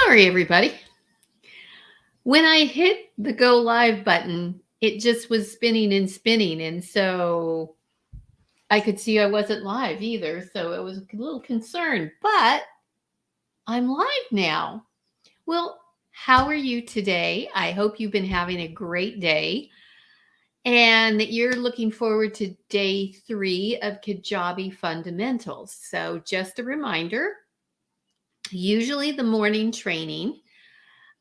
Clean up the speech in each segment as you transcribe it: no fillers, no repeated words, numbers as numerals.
Sorry, everybody. When I hit the go live button, it just was spinning and spinning. And so I could see I wasn't live either. So it was a little concerned, but I'm live now. Well, how are you today? I hope you've been having a great day and that you're looking forward to day 3 of Kajabi Fundamentals. So just a reminder, usually the morning training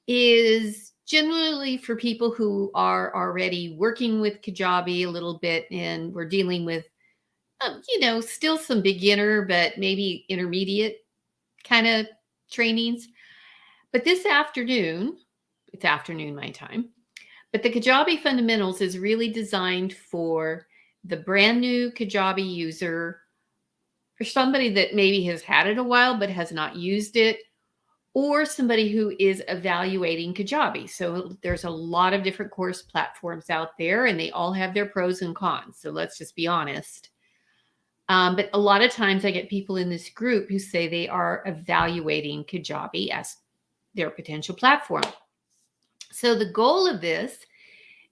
is generally for people who are already working with Kajabi a little bit and we're dealing with, still some beginner, but maybe intermediate kind of trainings. But this afternoon, it's afternoon my time, but the Kajabi Fundamentals is really designed for the brand new Kajabi user, for somebody that maybe has had it a while but has not used it, or somebody who is evaluating Kajabi. So there's a lot of different course platforms out there and they all have their pros and cons. So let's just be honest. But a lot of times I get people in this group who say they are evaluating Kajabi as their potential platform. So the goal of this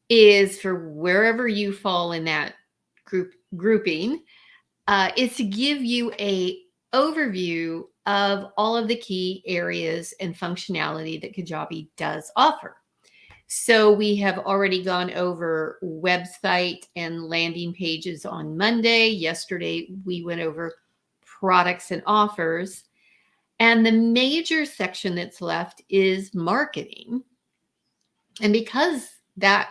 is for wherever you fall in that grouping, is to give you a overview of all of the key areas and functionality that Kajabi does offer. So we have already gone over website and landing pages on Monday. Yesterday, we went over products and offers. And the major section that's left is marketing. And because that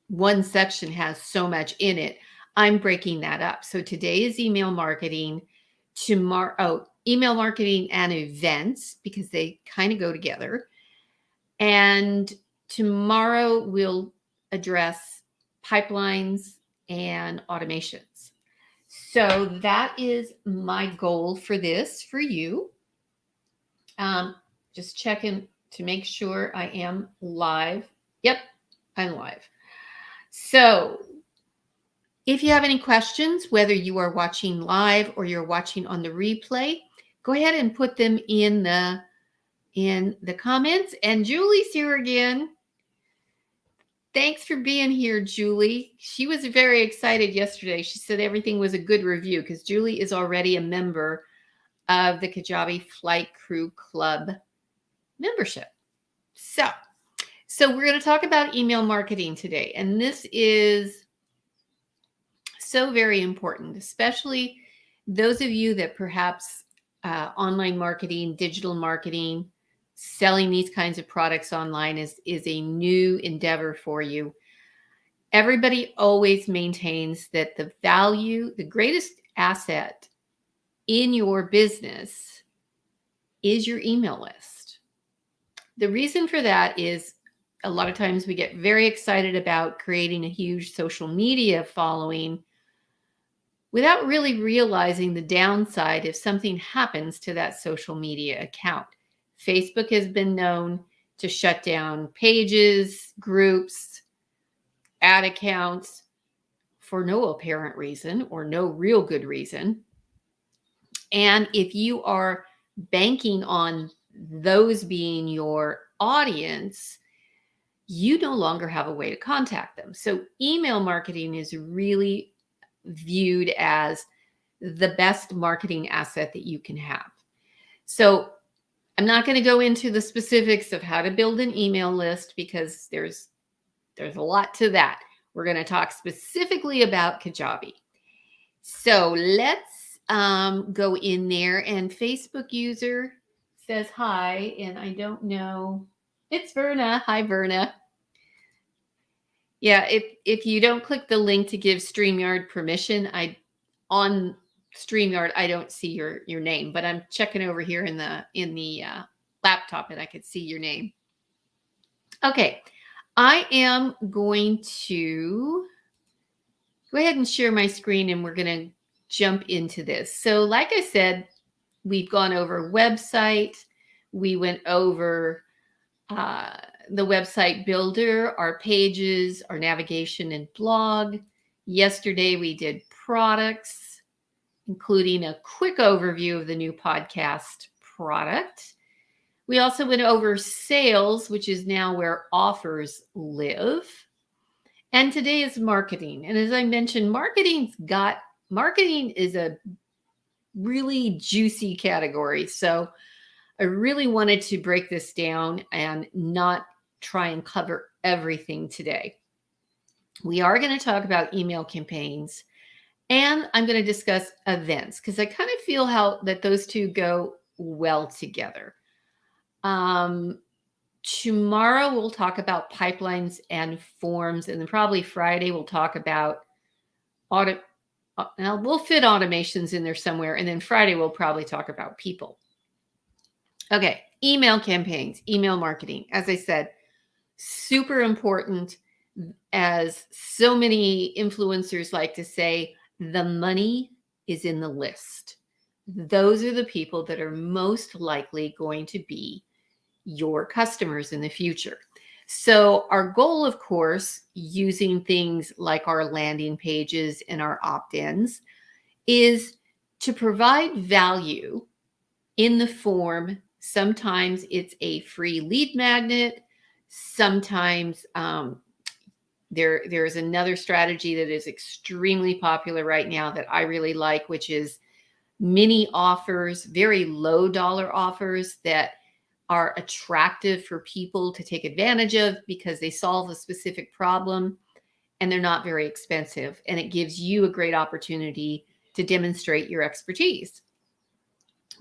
one section has so much in it, I'm breaking that up. So today is email marketing, email marketing and events, because they kind of go together. And tomorrow we'll address pipelines and automations. So that is my goal for this for you. Just checking to make sure I am live. Yep, I'm live. So if you have any questions, whether you are watching live or you're watching on the replay, go ahead and put them in the comments. And Julie's here again. Thanks for being here, Julie. She was very excited yesterday. She said everything was a good review because Julie is already a member of the Kajabi Flight Crew Club membership. So we're going to talk about email marketing today. And this is so very important, especially those of you that perhaps online marketing, digital marketing, selling these kinds of products online is a new endeavor for you. Everybody always maintains that the greatest asset in your business is your email list. The reason for that is a lot of times we get very excited about creating a huge social media following without really realizing the downside if something happens to that social media account. Facebook has been known to shut down pages, groups, ad accounts for no apparent reason or no real good reason. And if you are banking on those being your audience, you no longer have a way to contact them. So email marketing is really viewed as the best marketing asset that you can have. So I'm not going to go into the specifics of how to build an email list because there's a lot to that. We're going to talk specifically about Kajabi. So let's go in there, and Facebook user says hi, and I don't know. It's Verna. Hi, Verna. Yeah, if you don't click the link to give StreamYard permission, on StreamYard I don't see your name, but I'm checking over here in the laptop and I could see your name. Okay, I am going to go ahead and share my screen and we're going to jump into this. So like I said, we've gone over website. We went over the website builder, our pages, our navigation and blog. Yesterday we did products, including a quick overview of the new podcast product. We also went over sales, which is now where offers live. And today is marketing. And as I mentioned, marketing is a really juicy category. So I really wanted to break this down and not try and cover everything today. We are going to talk about email campaigns, and I'm going to discuss events because I kind of feel that those two go well together. Tomorrow we'll talk about pipelines and forms, and then probably Friday we'll talk about now we'll fit automations in there somewhere, and then Friday we'll probably talk about people. Okay, email campaigns, email marketing. As I said, super important. As so many influencers like to say, the money is in the list. Those are the people that are most likely going to be your customers in the future. So our goal, of course, using things like our landing pages and our opt-ins is to provide value in the form. Sometimes it's a free lead magnet. Sometimes there's another strategy that is extremely popular right now that I really like, which is mini offers, very low dollar offers that are attractive for people to take advantage of because they solve a specific problem and they're not very expensive. And it gives you a great opportunity to demonstrate your expertise.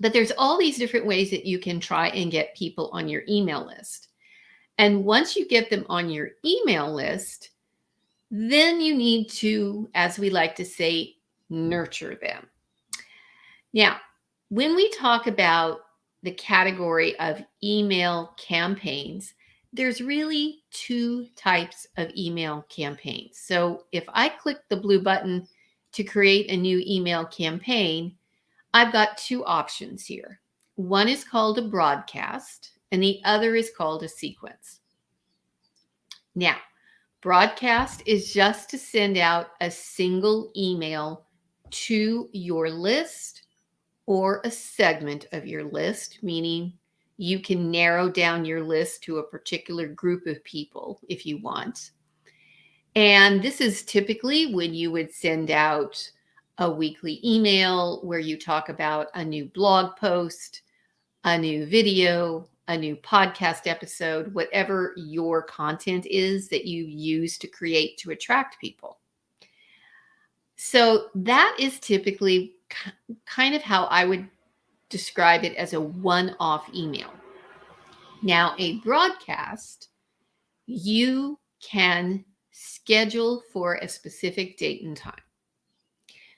But there's all these different ways that you can try and get people on your email list. And once you get them on your email list, then you need to, as we like to say, nurture them. Now, when we talk about the category of email campaigns, there's really two types of email campaigns. So if I click the blue button to create a new email campaign, I've got two options here. One is called a broadcast, and the other is called a sequence. Now, broadcast is just to send out a single email to your list or a segment of your list, meaning you can narrow down your list to a particular group of people if you want. And this is typically when you would send out a weekly email where you talk about a new blog post, a new video, a new podcast episode, whatever your content is that you use to create to attract people. So that is typically kind of how I would describe it, as a one-off email. Now, a broadcast, you can schedule for a specific date and time.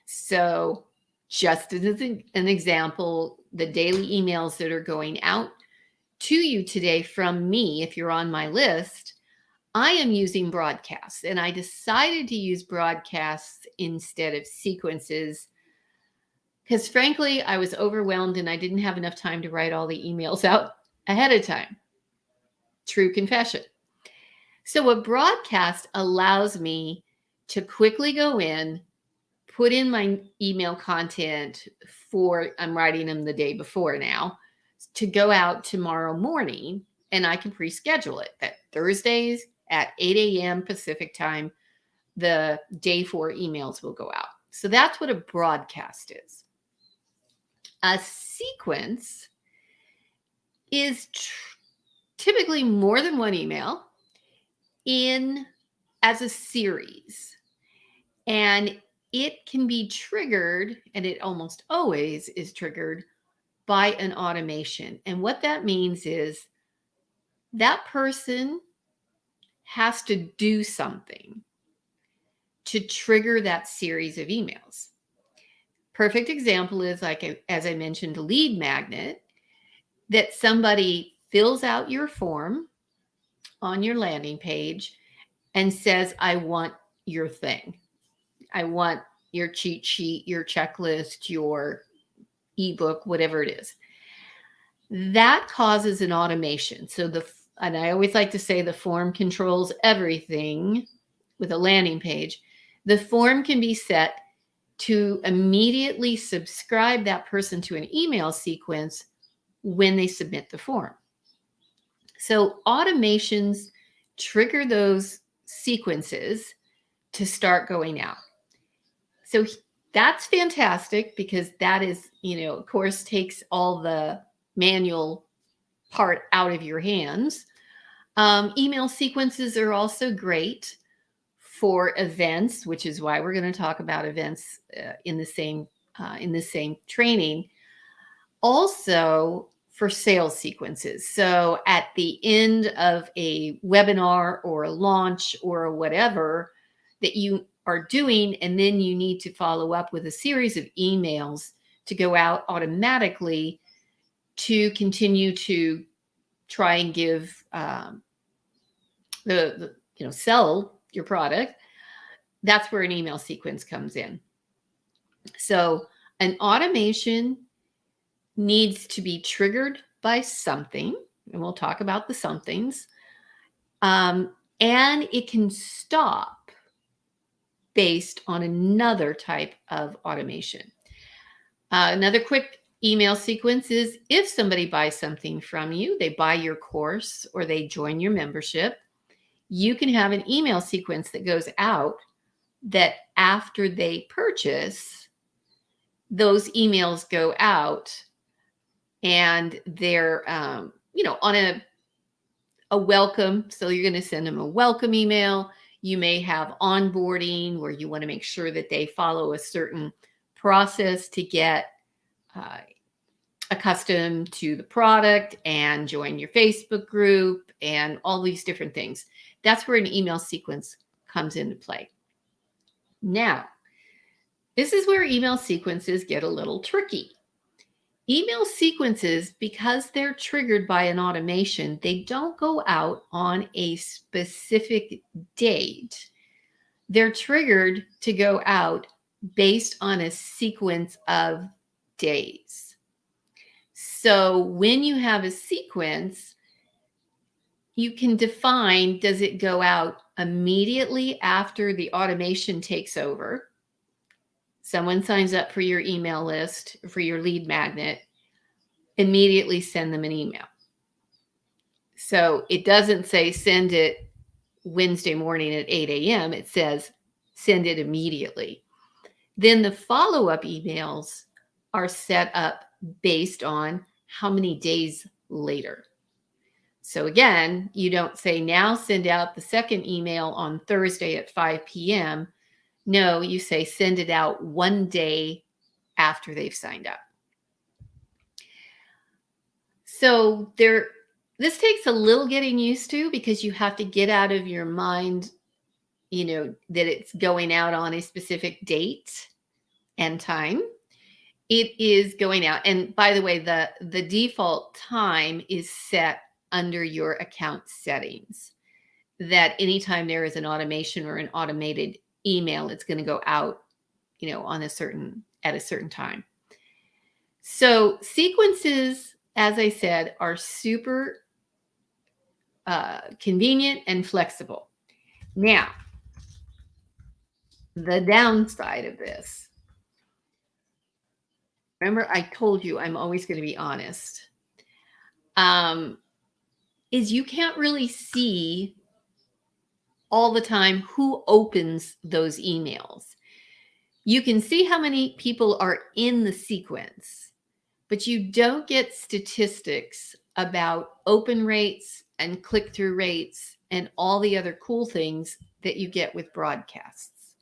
So just as an example, the daily emails that are going out to you today from me, if you're on my list, I am using broadcasts, and I decided to use broadcasts instead of sequences because frankly, I was overwhelmed and I didn't have enough time to write all the emails out ahead of time. True confession. So a broadcast allows me to quickly go in, put in my email content I'm writing them the day before now, to go out tomorrow morning, and I can pre-schedule it that Thursdays at 8 a.m. Pacific time, the day 4 emails will go out. So that's what a broadcast is. A sequence is typically more than one email as a series. And it can be triggered, and it almost always is triggered by an automation. And what that means is that person has to do something to trigger that series of emails. Perfect example is, like, as I mentioned, a lead magnet, that somebody fills out your form on your landing page and says, I want your thing. I want your cheat sheet, your checklist, your ebook, whatever it is. That causes an automation. And I always like to say the form controls everything with a landing page. The form can be set to immediately subscribe that person to an email sequence when they submit the form. So automations trigger those sequences to start going out. So that's fantastic because that is, of course, takes all the manual part out of your hands. Email sequences are also great for events, which is why we're going to talk about events in the same training. Also for sales sequences. So at the end of a webinar or a launch or whatever that you are doing, and then you need to follow up with a series of emails to go out automatically to continue to try and give sell your product. That's where an email sequence comes in. So an automation needs to be triggered by something, and we'll talk about the somethings, and it can stop based on another type of automation. Another quick email sequence is if somebody buys something from you, they buy your course or they join your membership, you can have an email sequence that goes out that after they purchase, those emails go out and they're, on a welcome. So you're going to send them a welcome email. You may have onboarding where you want to make sure that they follow a certain process to get accustomed to the product and join your Facebook group and all these different things. That's where an email sequence comes into play. Now, this is where email sequences get a little tricky. Email sequences, because they're triggered by an automation, they don't go out on a specific date. They're triggered to go out based on a sequence of days. So when you have a sequence, you can define, does it go out immediately after the automation takes over? Someone signs up for your email list, for your lead magnet, immediately send them an email. So it doesn't say send it Wednesday morning at 8 a.m. It says send it immediately. Then the follow-up emails are set up based on how many days later. So again, you don't say now send out the second email on Thursday at 5 p.m. No, you say send it out one day after they've signed up. So this takes a little getting used to because you have to get out of your mind, that it's going out on a specific date and time. It is going out. And by the way, the default time is set under your account settings, that anytime there is an automation or an automated email, it's going to go out, at a certain time. So sequences, as I said, are super convenient and flexible. Now, the downside of this, remember I told you I'm always going to be honest, is you can't really see all the time who opens those emails. You can see how many people are in the sequence, but you don't get statistics about open rates and click-through rates and all the other cool things that you get with broadcasts.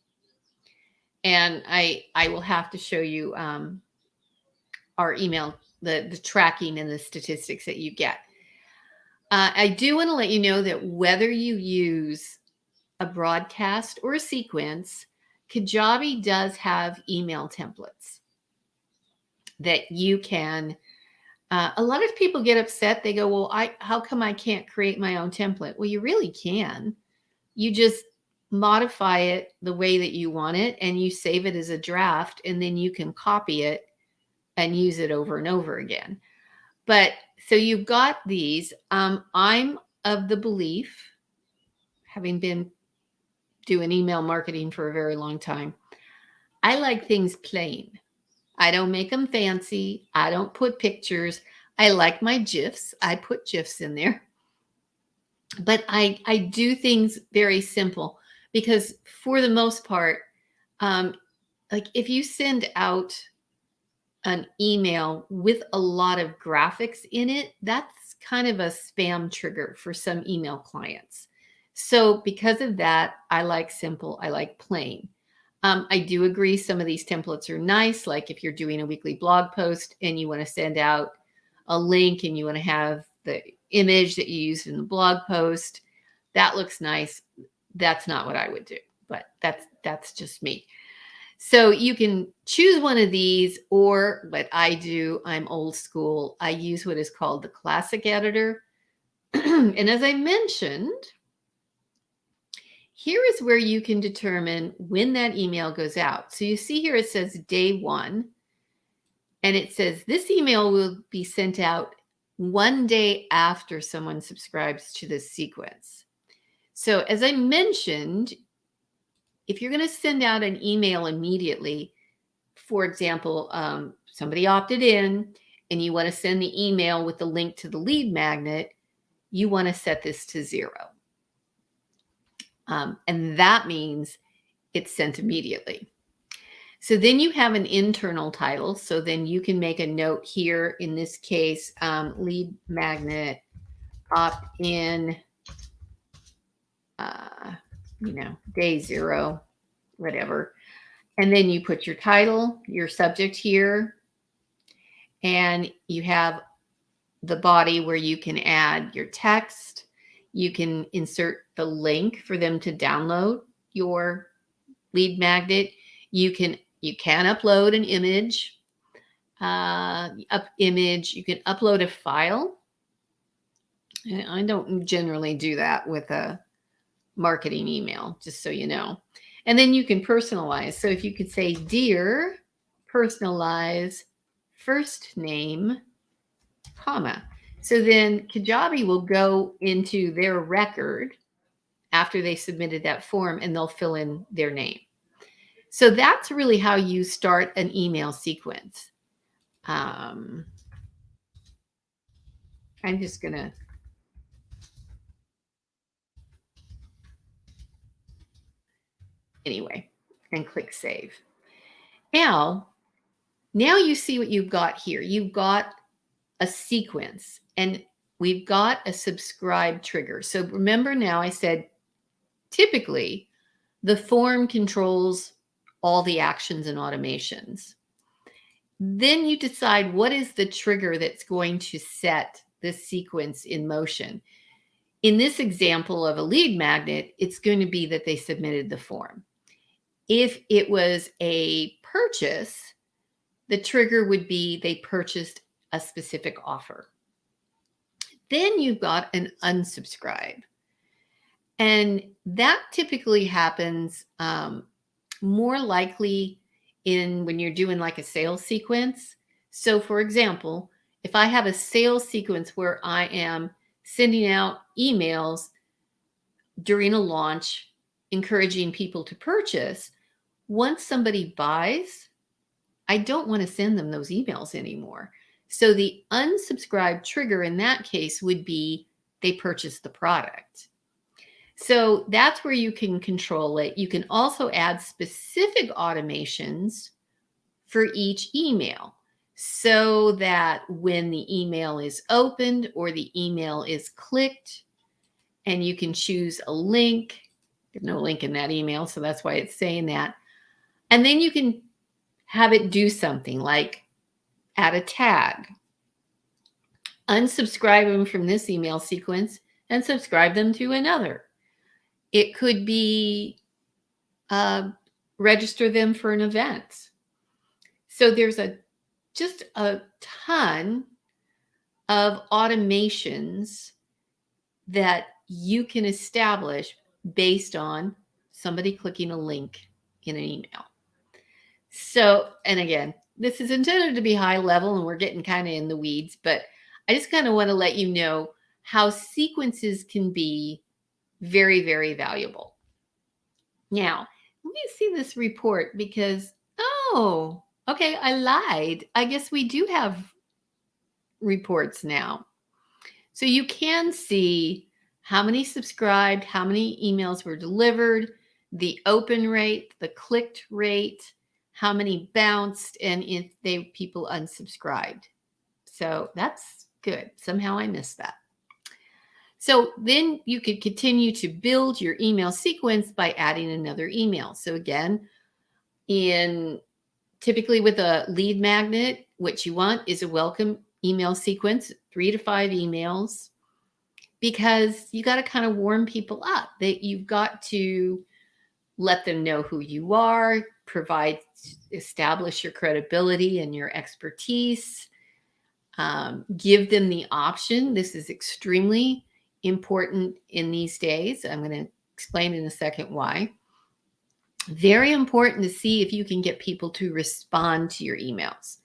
And I will have to show you our email, the tracking and the statistics that you get. I do want to let you know that whether you use a broadcast or a sequence, Kajabi does have email templates that you can, a lot of people get upset. They go, well, how come I can't create my own template? Well, you really can. You just modify it the way that you want it and you save it as a draft, and then you can copy it and use it over and over again. But so you've got these. I'm of the belief, having been doing email marketing for a very long time, I like things plain. I don't make them fancy. I don't put pictures. I like my GIFs. I put GIFs in there. But I do things very simple because for the most part, um, like if you send out an email with a lot of graphics in it, that's kind of a spam trigger for some email clients. So because of that, I like simple, I like plain. I do agree some of these templates are nice, like if you're doing a weekly blog post and you want to send out a link and you want to have the image that you used in the blog post, that looks nice. That's not what I would do, but that's just me. So you can choose one of these, or what I do, I'm old school. I use what is called the classic editor. And as I mentioned, here is where you can determine when that email goes out. So you see here it says day 1, and it says this email will be sent out 1 day after someone subscribes to this sequence. So as I mentioned, if you're going to send out an email immediately, for example, somebody opted in and you want to send the email with the link to the lead magnet, you want to set this to 0. And that means it's sent immediately. So then you have an internal title. So then you can make a note here, in this case, lead magnet opt-in, day 0, whatever. And then you put your title, your subject here, and you have the body where you can add your text. You can insert the link for them to download your lead magnet. You can upload an image, You can upload a file. I don't generally do that with a marketing email, just so you know. And then you can personalize. So if you could say, dear, personalize first name, comma. So then Kajabi will go into their record after they submitted that form and they'll fill in their name. So that's really how you start an email sequence. I'm just going to anyway and click save. Now you see what you've got here. You've got a sequence and we've got a subscribe trigger. So remember, now I said typically the form controls all the actions and automations. Then you decide what is the trigger that's going to set this sequence in motion. In this example of a lead magnet, it's going to be that they submitted the form. If it was a purchase, the trigger would be they purchased a specific offer. Then you've got an unsubscribe. And that typically happens more likely when you're doing like a sales sequence. So for example, if I have a sales sequence where I am sending out emails during a launch, encouraging people to purchase, once somebody buys, I don't want to send them those emails anymore. So the unsubscribe trigger in that case would be they purchased the product. So that's where you can control it. You can also add specific automations for each email so that when the email is opened or the email is clicked, and you can choose a link. There's no link in that email, so that's why it's saying that. And then you can have it do something like add a tag, unsubscribe them from this email sequence and subscribe them to another. It could be register them for an event. So there's just a ton of automations that you can establish based on somebody clicking a link in an email. So, and again, this is intended to be high level and we're getting kind of in the weeds, but I just kind of want to let you know how sequences can be very, very valuable. Now, let me see this report because, oh, okay, I lied. I guess we do have reports now. So you can see how many subscribed, how many emails were delivered, the open rate, the clicked rate, how many bounced, and if people unsubscribed. So that's good. Somehow I missed that. So then you could continue to build your email sequence by adding another email. So again, typically with a lead magnet, what you want is a welcome email sequence, 3 to 5 emails, because you got to kind of warm people up. That you've got to let them know who you are, establish your credibility and your expertise, give them the option. This is extremely important in these days. I'm going to explain in a second why. Very important to see if you can get people to respond to your emails.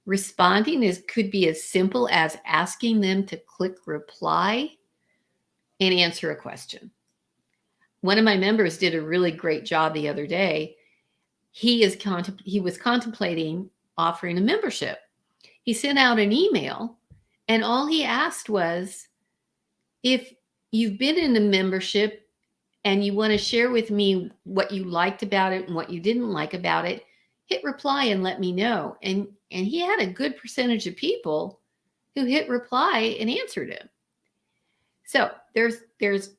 Responding could be as simple as asking them to click reply and answer a question. One of my members did a really great job the other day. He was contemplating offering a membership. He sent out an email, and all he asked was, if you've been in a membership and you want to share with me what you liked about it and what you didn't like about it, hit reply and let me know. And he had a good percentage of people who hit reply and answered him. So there's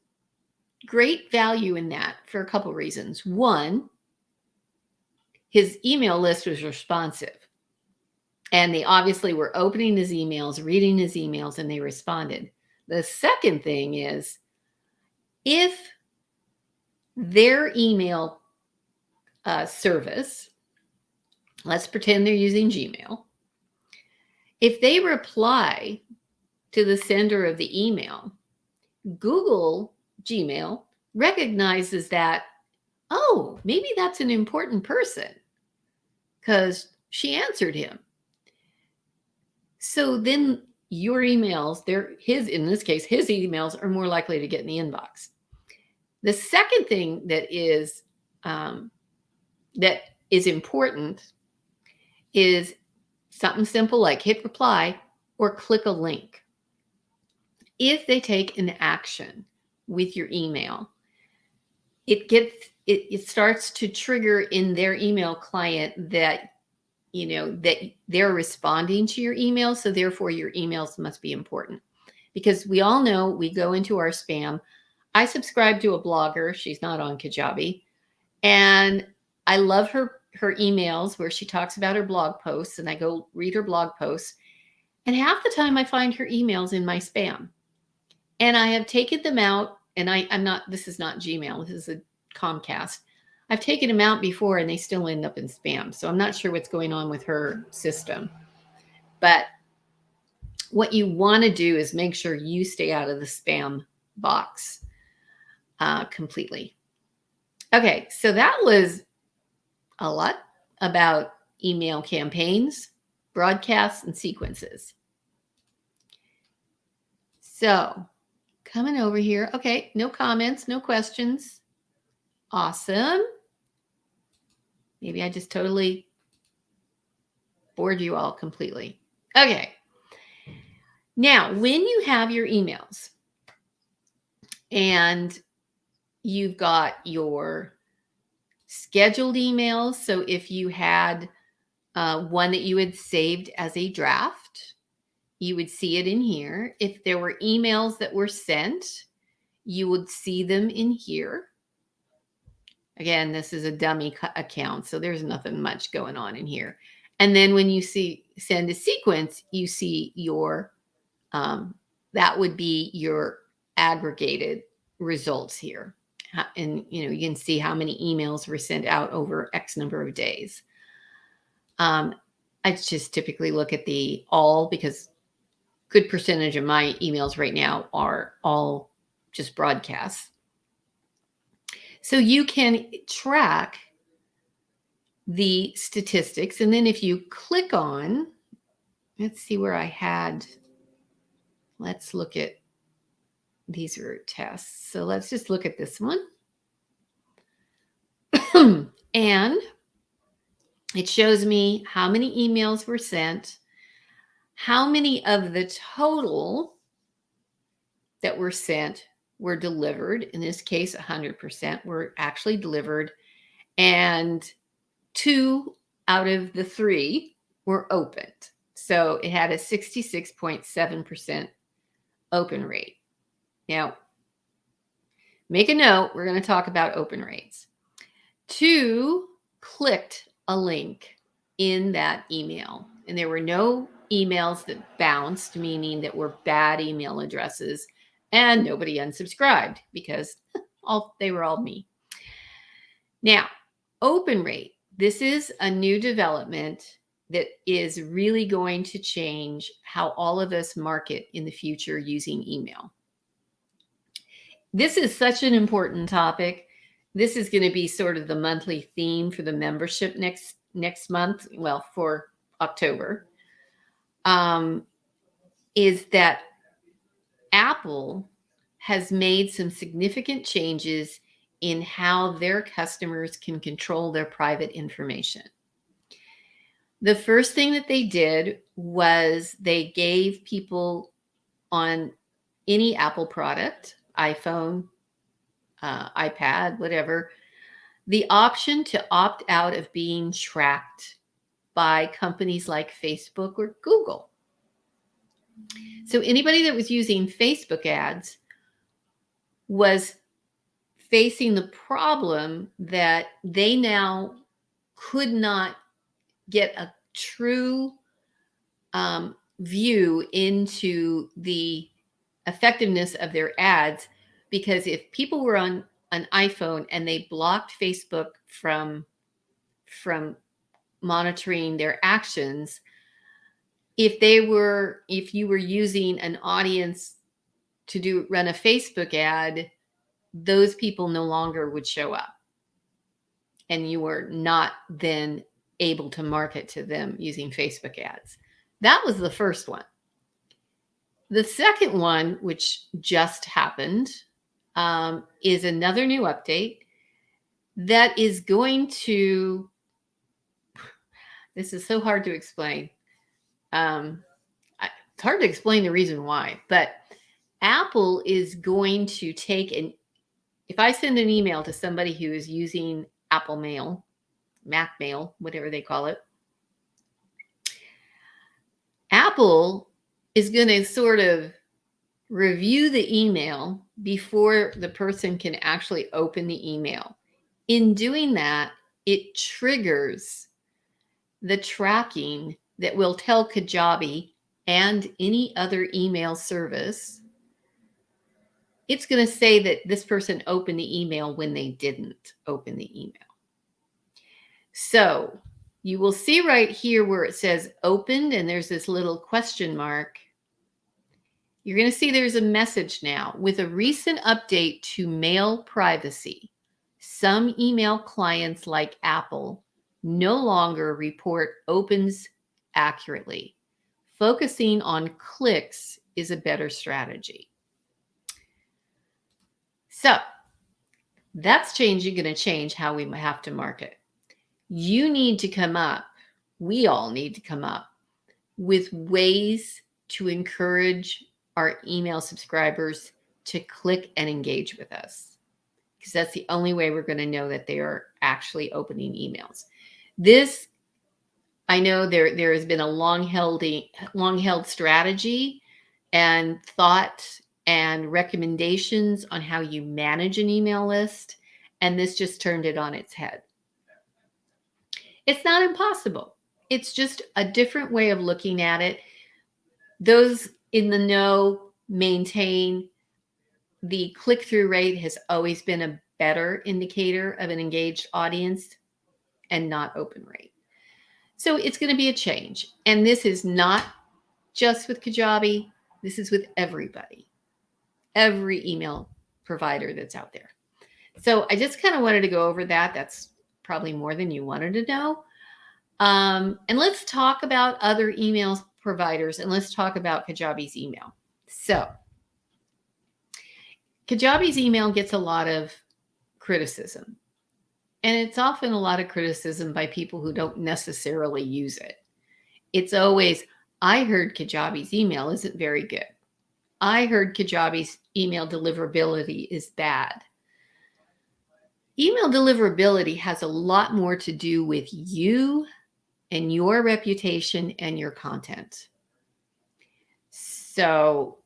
great value in that for a couple reasons. One, his email list was responsive. And they obviously were opening his emails, reading his emails, and they responded. The second thing is, if their email service, let's pretend they're using Gmail, if they reply to the sender of the email, Google Gmail recognizes that, oh, maybe that's an important person because she answered him. So then your emails, in this case, his emails are more likely to get in the inbox. The second thing that is important is something simple like hit reply or click a link. If they take an action with your email, it starts to trigger in their email client that that they're responding to your email. So therefore your emails must be important, because we all know we go into our spam. I subscribe to a blogger. She's not on Kajabi. And I love her emails where she talks about her blog posts, and I go read her blog posts. And half the time I find her emails in my spam. And I have taken them out, and this is not Gmail, this is a Comcast. I've taken them out before and they still end up in spam. So I'm not sure what's going on with her system. But what you want to do is make sure you stay out of the spam box completely. Okay, so that was a lot about email campaigns, broadcasts, and sequences. So coming over here. Okay, no comments, no questions. Awesome. Maybe I just totally bored you all completely. Okay. Now, when you have your emails and you've got your scheduled emails, so if you had one that you had saved as a draft, you would see it in here. If there were emails that were sent, you would see them in here. Again, this is a dummy account, so there's nothing much going on in here. And then when you send a sequence, you see your, that would be your aggregated results here. And, you can see how many emails were sent out over X number of days. I just typically look at the all, because good percentage of my emails right now are all just broadcasts. So you can track the statistics. And then if you click on, let's see where I had, let's look at, these are tests. So let's just look at this one. And it shows me how many emails were sent, how many of the total that were sent were delivered. In this case, 100% were actually delivered. And 2 out of the 3 were opened. So it had a 66.7% open rate. Now, make a note, we're going to talk about open rates. 2 clicked a link in that email, and there were no emails that bounced, meaning that were bad email addresses, and nobody unsubscribed because they were all me. Now, open rate. This is a new development that is really going to change how all of us market in the future using email. This is such an important topic. This is going to be sort of the monthly theme for the membership next month. Well, for October, is that Apple has made some significant changes in how their customers can control their private information. The first thing that they did was they gave people on any Apple product, iPhone, iPad, whatever, the option to opt out of being tracked by companies like Facebook or Google. So anybody that was using Facebook ads was facing the problem that they now could not get a true view into the effectiveness of their ads, because if people were on an iPhone and they blocked Facebook from monitoring their actions, if you were using an audience to run a Facebook ad, those people no longer would show up, and you were not then able to market to them using Facebook ads. That was the first one. The second one, which just happened, is another new update that is going to, this is so hard to explain. It's hard to explain the reason why, but Apple is going to take if I send an email to somebody who is using Apple Mail, Mac Mail, whatever they call it, Apple is going to sort of review the email before the person can actually open the email. In doing that, it triggers the tracking that will tell Kajabi and any other email service. It's going to say that this person opened the email when they didn't open the email. So you will see right here where it says opened and there's this little question mark. You're going to see there's a message now. With a recent update to mail privacy, some email clients like Apple no longer report opens accurately. Focusing on clicks is a better strategy. So that's going to change how we have to market. You need to come up, we all need to come up with ways to encourage our email subscribers to click and engage with us, because that's the only way we're going to know that they are actually opening emails. This, I know there has been a long-held strategy and thought and recommendations on how you manage an email list, and this just turned it on its head. It's not impossible. It's just a different way of looking at it. Those in the know maintain the click-through rate has always been a better indicator of an engaged audience and not open rate. So it's going to be a change. And this is not just with Kajabi. This is with everybody, every email provider that's out there. So I just kind of wanted to go over that. That's probably more than you wanted to know. And let's talk about other email providers, and let's talk about Kajabi's email. So Kajabi's email gets a lot of criticism, and it's often a lot of criticism by people who don't necessarily use it. It's always, I heard Kajabi's email isn't very good. I heard Kajabi's email deliverability is bad. Email deliverability has a lot more to do with you and your reputation and your content. So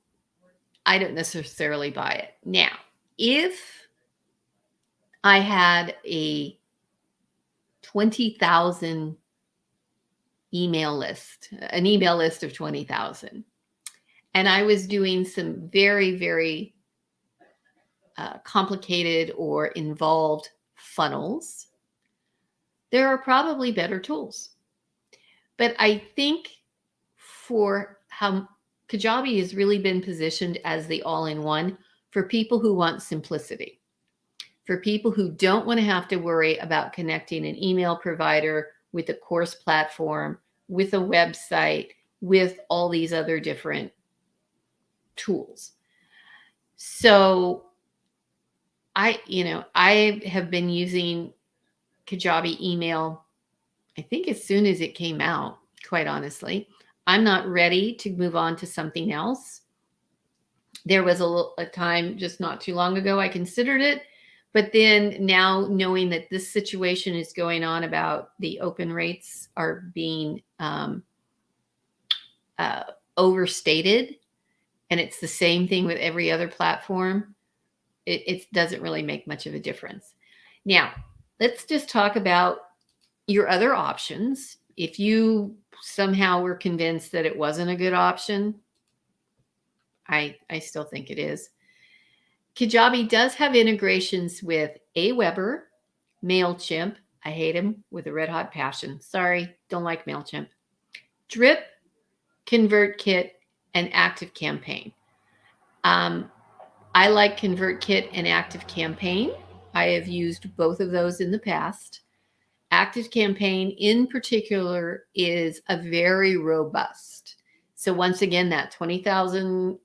I don't necessarily buy it. Now, if I had a 20,000 email list, an email list of 20,000, and I was doing some very, very complicated or involved funnels, there are probably better tools. But I think for how Kajabi has really been positioned as the all-in-one for people who want simplicity, for people who don't want to have to worry about connecting an email provider with a course platform, with a website, with all these other different tools. So I have been using Kajabi email, I think as soon as it came out, quite honestly. I'm not ready to move on to something else. There was a time just not too long ago I considered it, but then now knowing that this situation is going on about the open rates are being overstated, and it's the same thing with every other platform, it doesn't really make much of a difference. Now, let's just talk about your other options. If you somehow were convinced that it wasn't a good option, I still think it is. Kajabi does have integrations with Aweber, MailChimp. I hate him with a red hot passion. Sorry, don't like MailChimp. Drip, ConvertKit, and ActiveCampaign. I like ConvertKit and ActiveCampaign. I have used both of those in the past. ActiveCampaign in particular is a very robust. So once again, that 20,000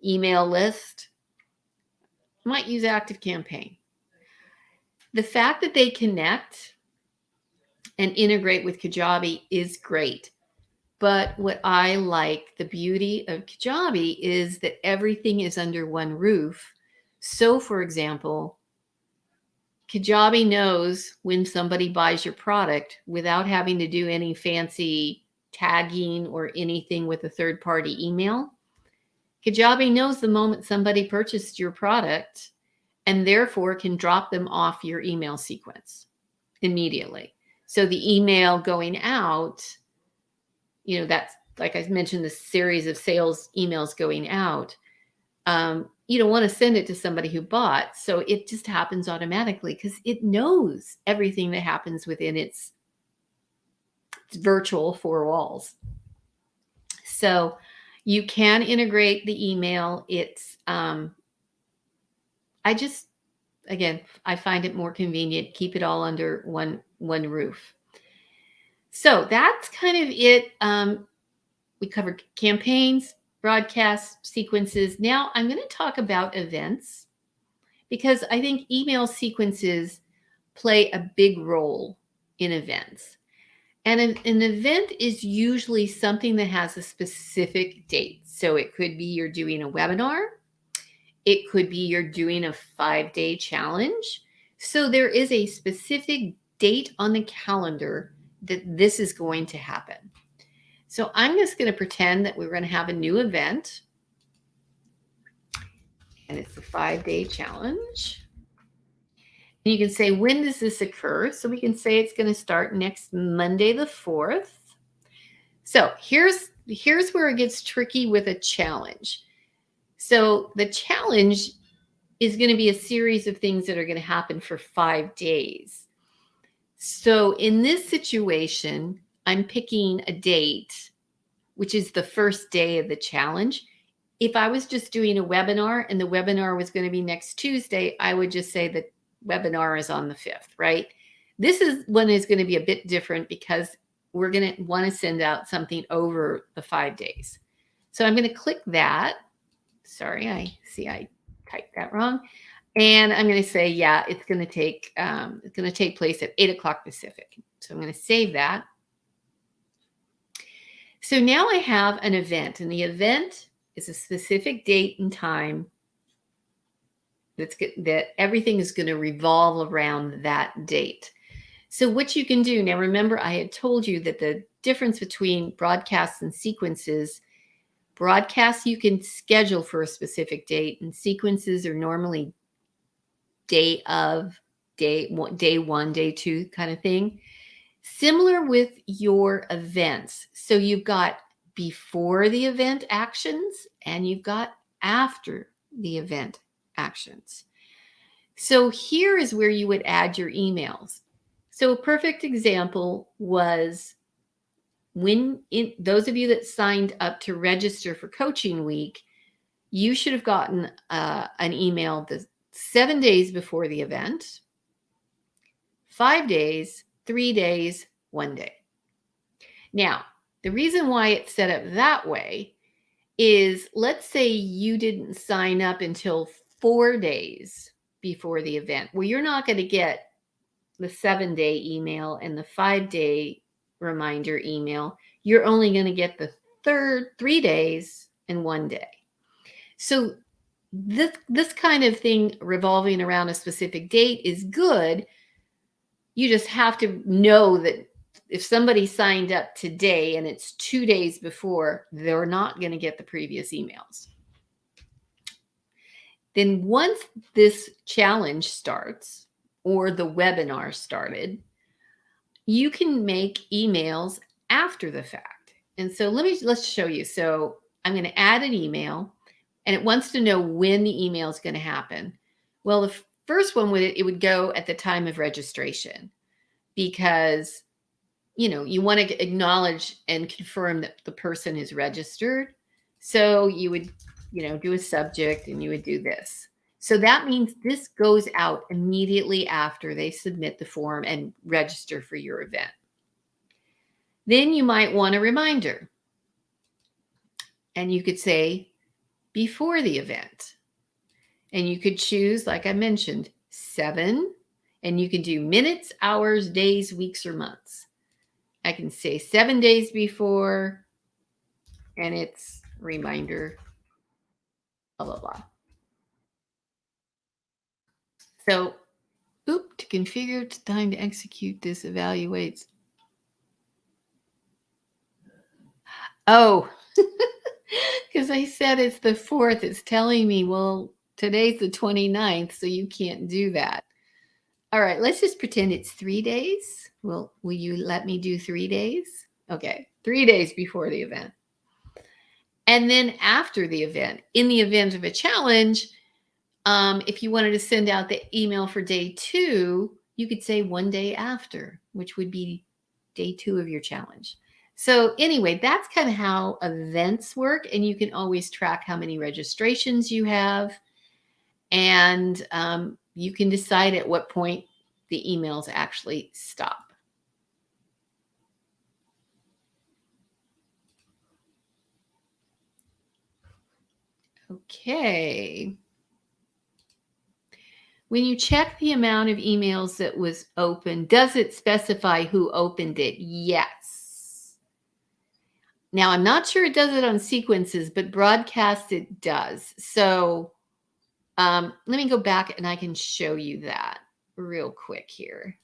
email list, I might use ActiveCampaign. The fact that they connect and integrate with Kajabi is great. But what I like, the beauty of Kajabi, is that everything is under one roof. So, for example, Kajabi knows when somebody buys your product without having to do any fancy tagging or anything with a third-party email. Kajabi knows the moment somebody purchased your product and therefore can drop them off your email sequence immediately. So the email going out, that's like I mentioned, the series of sales emails going out. You don't want to send it to somebody who bought. So it just happens automatically because it knows everything that happens within its virtual four walls. So you can integrate the email. It's, I find it more convenient. Keep it all under one roof. So that's kind of it. We covered campaigns, broadcasts, sequences. Now I'm going to talk about events because I think email sequences play a big role in events. And an event is usually something that has a specific date. So it could be you're doing a webinar. It could be you're doing a 5-day challenge. So there is a specific date on the calendar that this is going to happen. So I'm just going to pretend that we're going to have a new event. And it's a 5-day challenge. And you can say, when does this occur? So we can say it's going to start next Monday the 4th. So here's where it gets tricky with a challenge. So the challenge is going to be a series of things that are going to happen for 5 days. So in this situation, I'm picking a date, which is the first day of the challenge. If I was just doing a webinar and the webinar was going to be next Tuesday, I would just say the webinar is on the 5th, right? This one is going to be a bit different because we're going to want to send out something over the 5 days. So I'm going to click that. Sorry, I typed that wrong. And I'm going to say, yeah, it's going to take place at 8 o'clock Pacific. So I'm going to save that. So now I have an event, and the event It's a specific date and time that everything is going to revolve around that date. So what you can do now, remember I had told you that the difference between broadcasts and sequences, broadcasts you can schedule for a specific date, and sequences are normally day one, day two kind of thing. Similar with your events. So you've got before the event actions and you've got after the event actions. So here is where you would add your emails. So a perfect example was those of you that signed up to register for Coaching Week, you should have gotten an email 7 days before the event, 5 days, 3 days, 1 day. Now, the reason why it's set up that way is, let's say you didn't sign up until 4 days before the event. Well, you're not going to get the 7-day email and the 5-day reminder email. You're only going to get the 3 days and 1 day. So this kind of thing revolving around a specific date is good. You just have to know that if somebody signed up today and it's 2 days before, they're not going to get the previous emails. Then once this challenge starts or the webinar started, you can make emails after the fact. And so let's show you. So I'm going to add an email and it wants to know when the email is going to happen. Well, the first one would go at the time of registration, because you want to acknowledge and confirm that the person is registered. So you would, do a subject and you would do this. So that means this goes out immediately after they submit the form and register for your event. Then you might want a reminder. And you could say before the event. And you could choose, like I mentioned, 7. And you can do minutes, hours, days, weeks, or months. I can say 7 days before, and it's reminder, blah, blah, blah. So, to configure time to execute this evaluates. Oh, because I said it's the 4th. It's telling me, well, today's the 29th, so you can't do that. All right, let's just pretend it's 3 days. Well, will you let me do 3 days? Okay, 3 days before the event. And then after the event, in the event of a challenge, if you wanted to send out the email for day 2, you could say 1 day after, which would be day 2 of your challenge. So anyway, that's kind of how events work. And you can always track how many registrations you have. And you can decide at what point the emails actually stop. Okay. When you check the amount of emails that was opened, does it specify who opened it? Yes. Now, I'm not sure it does it on sequences, but broadcast it does. So let me go back and I can show you that real quick here.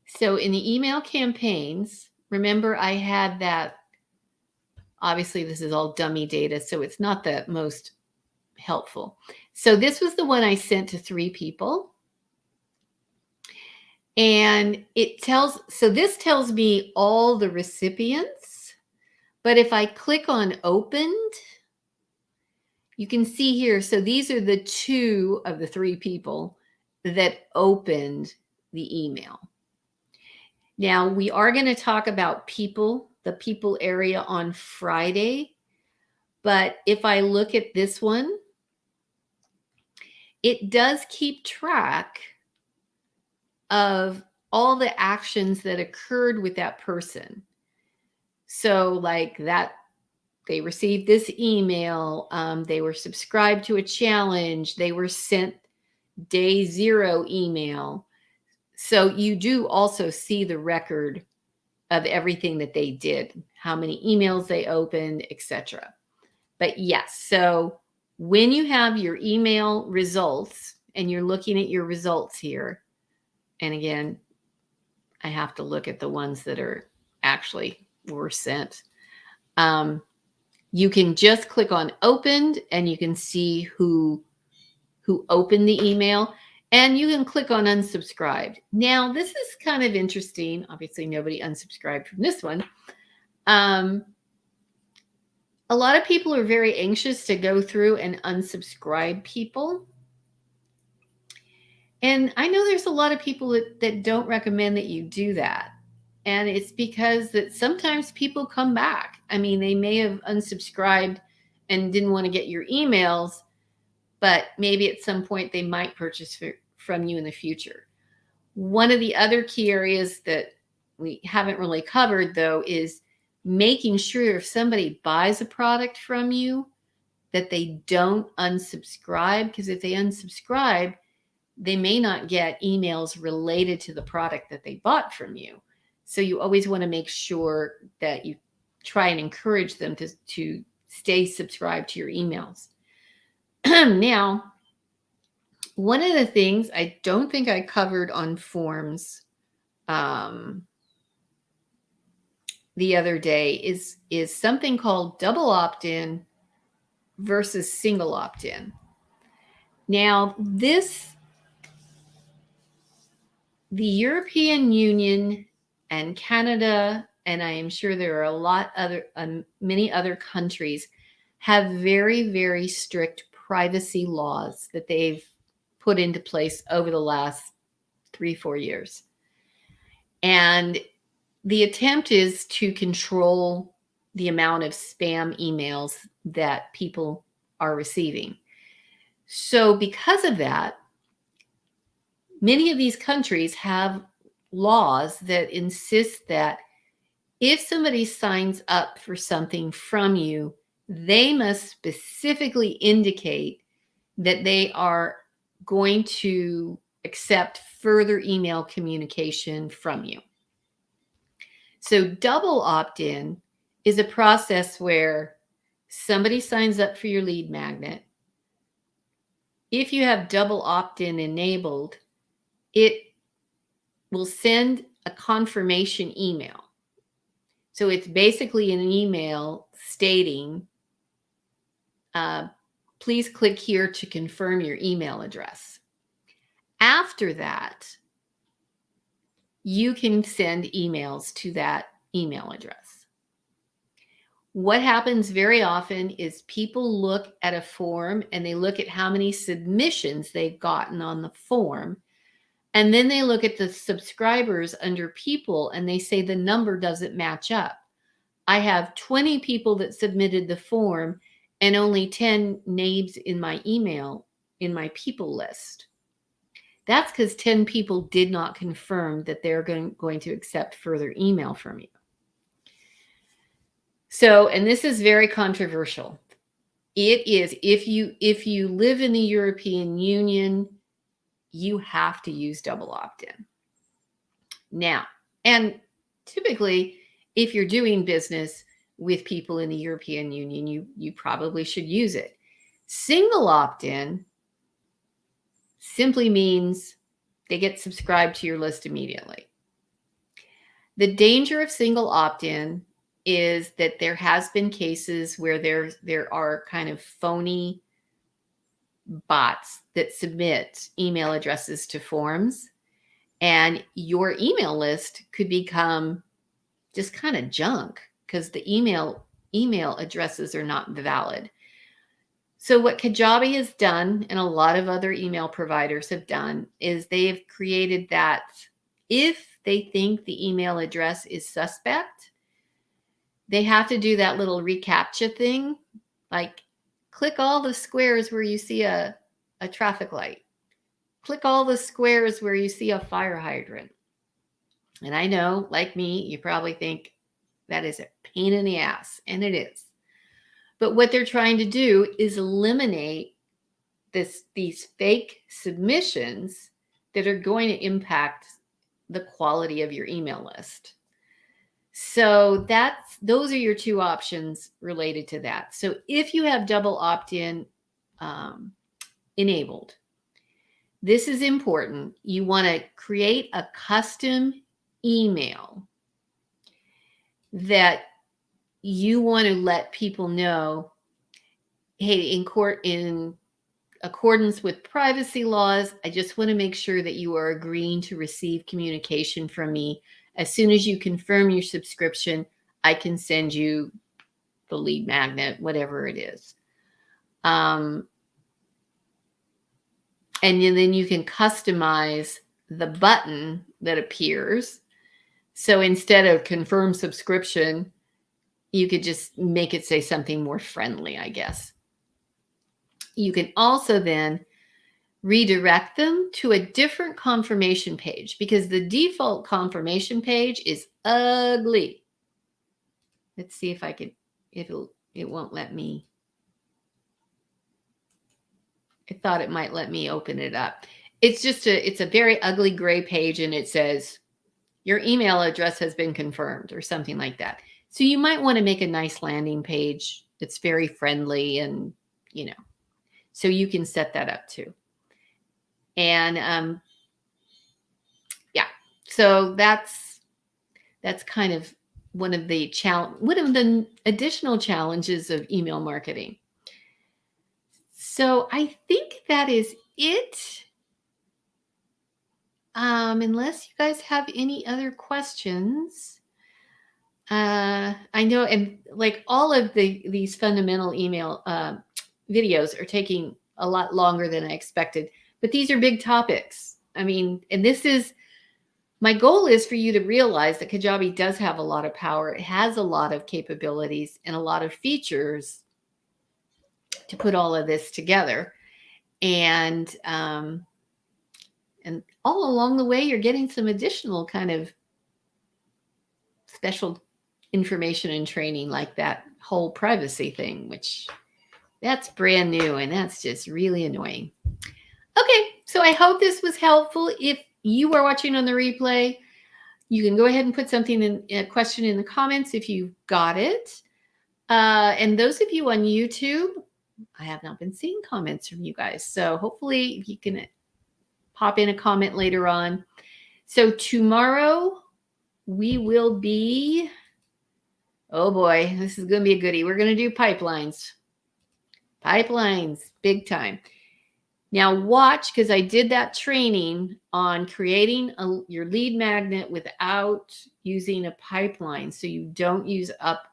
So in the email campaigns, remember I had that, obviously this is all dummy data, so it's not the most helpful. So this was the one I sent to 3 people. And this tells me all the recipients. But if I click on opened, you can see here, so these are the 2 of the 3 people that opened the email. Now, we are going to talk about the people area on Friday. But if I look at this one, it does keep track of all the actions that occurred with that person. So like that, they received this email, they were subscribed to a challenge, they were sent day 0 email. So you do also see the record of everything that they did, how many emails they opened, etc. But yes, so when you have your email results and you're looking at your results here, and again, I have to look at the ones that are actually were sent. You can just click on opened and you can see who opened the email, and you can click on unsubscribed. Now, this is kind of interesting. Obviously, nobody unsubscribed from this one. A lot of people are very anxious to go through and unsubscribe people. And I know there's a lot of people that don't recommend that you do that. And it's because that sometimes people come back. I mean, they may have unsubscribed and didn't want to get your emails, but maybe at some point they might purchase from you in the future. One of the other key areas that we haven't really covered, though, is making sure if somebody buys a product from you that they don't unsubscribe, because if they unsubscribe, they may not get emails related to the product that they bought from you. So you always want to make sure that you try and encourage them to stay subscribed to your emails. Now, one of the things I don't think I covered on forms the other day is something called double opt-in versus single opt-in. Now, the European Union and Canada, and I am sure there are many other countries, have very, very strict privacy laws that they've put into place over the last 3-4 years. And the attempt is to control the amount of spam emails that people are receiving. So because of that, many of these countries have laws that insist that if somebody signs up for something from you, they must specifically indicate that they are going to accept further email communication from you. So double opt-in is a process where somebody signs up for your lead magnet. If you have double opt-in enabled, it will send a confirmation email. So it's basically an email stating, please click here to confirm your email address. After that, you can send emails to that email address. What happens very often is people look at a form and they look at how many submissions they've gotten on the form. And then they look at the subscribers under people and they say the number doesn't match up. I have 20 people that submitted the form and only 10 names in my email, in my people list. That's because 10 people did not confirm that they're going to accept further email from you. So, and this is very controversial. It is, if you live in the European Union, you have to use double opt-in. Now, and typically, if you're doing business with people in the European Union, you probably should use it. Single opt-in simply means they get subscribed to your list immediately. The danger of single opt-in is that there has been cases where there are kind of phony bots that submit email addresses to forms, and your email list could become just kind of junk because the email addresses are not valid. So what Kajabi has done, and a lot of other email providers have done, is they've created that if they think the email address is suspect, they have to do that little reCAPTCHA thing, like click all the squares where you see a traffic light. Click all the squares where you see a fire hydrant. And I know, like me, you probably think that is a pain in the ass, and it is. But what they're trying to do is eliminate these fake submissions that are going to impact the quality of your email list. So those are your two options related to that. So if you have double opt-in enabled, this is important. You want to create a custom email that you want to let people know, hey, in accordance with privacy laws, I just want to make sure that you are agreeing to receive communication from me. As soon as you confirm your subscription, I can send you the lead magnet, whatever it is. And then you can customize the button that appears. So instead of confirm subscription, you could just make it say something more friendly, I guess. You can also then redirect them to a different confirmation page, because the default confirmation page is ugly. Let's see if I could, it won't let me. I thought it might let me open it up. It's a very ugly gray page, and it says your email address has been confirmed or something like that. So you might want to make a nice landing page that's very friendly, and so you can set that up too. And yeah, so that's kind of one of the additional challenges of email marketing. So I think that is it. Unless you guys have any other questions. I know, and like all of these fundamental email videos are taking a lot longer than I expected, but these are big topics. I mean, and my goal is for you to realize that Kajabi does have a lot of power. It has a lot of capabilities and a lot of features to put all of this together. And all along the way, you're getting some additional kind of special information and training, like that whole privacy thing, which that's brand new, and that's just really annoying. Okay, so I hope this was helpful. If you are watching on the replay, you can go ahead and put something in a question in the comments if you got it. And those of you on YouTube, I have not been seeing comments from you guys. So hopefully you can pop in a comment later on. So tomorrow we will be, oh boy, this is going to be a goodie. We're going to do pipelines. Pipelines, big time. Now watch, because I did that training on creating your lead magnet without using a pipeline, so you don't use up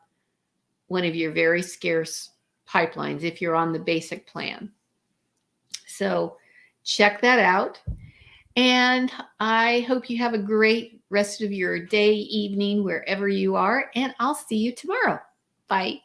one of your very scarce pipelines if you're on the basic plan. So check that out. And I hope you have a great rest of your day, evening, wherever you are. And I'll see you tomorrow. Bye.